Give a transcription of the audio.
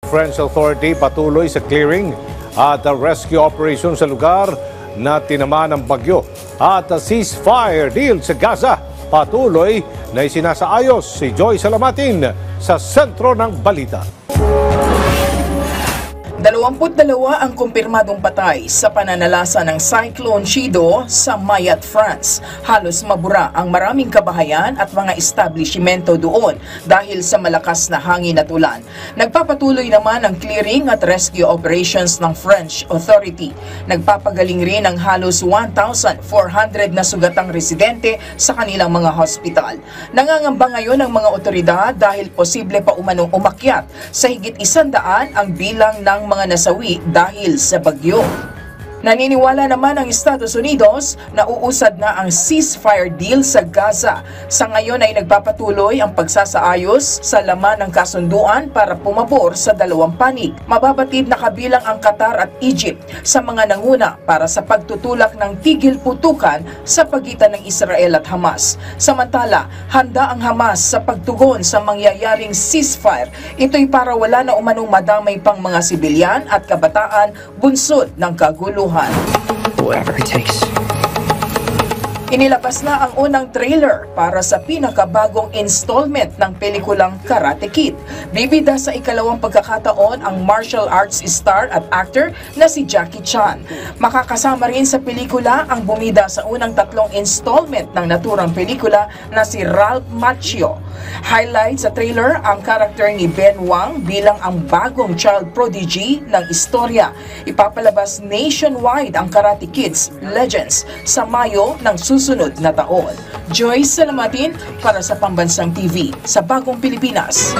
French Authority patuloy sa clearing at rescue operation sa lugar na tinamaan ng bagyo. At ceasefire deal sa Gaza patuloy na isinasaayos. Si Joy Salamatin sa sentro ng balita. 22 ang kumpirmadong patay sa pananalasa ng Cyclone Chido sa Mayotte, France. Halos mabura ang maraming kabahayan at mga establishmento doon dahil sa malakas na hangin at ulan. Nagpapatuloy naman ang clearing at rescue operations ng French Authority. Nagpapagaling rin ang halos 1,400 na sugatang residente sa kanilang mga hospital. Nangangamba ngayon ang mga otoridad dahil posible pa umanong umakyat sa higit 100 ang bilang ng mga nasawi dahil sa bagyo. Naniniwala naman ang Estados Unidos na uusad na ang ceasefire deal sa Gaza. Sa ngayon ay nagpapatuloy ang pagsasaayos sa laman ng kasunduan para pumabor sa dalawang panig. Mababatid na kabilang ang Qatar at Egypt sa mga nanguna para sa pagtutulak ng tigil putukan sa pagitan ng Israel at Hamas. Samantala, handa ang Hamas sa pagtugon sa mangyayaring ceasefire. Ito'y para wala na umanong madamay pang mga sibilyan at kabataan bunsod ng kaguluhan. Whatever it takes. Inilabas na ang unang trailer para sa pinakabagong installment ng pelikulang Karate Kid. Bibida sa ikalawang pagkakataon ang martial arts star at actor na si Jackie Chan. Makakasama rin sa pelikula ang bumida sa unang 3 installment ng naturang pelikula na si Ralph Macchio. Highlight sa trailer ang karakter ni Ben Wang bilang ang bagong child prodigy ng istorya. Ipapalabas nationwide ang Karate Kids Legends sa Mayo ng susunod na taon. Joy Salamatin para sa Pambansang TV sa Bagong Pilipinas.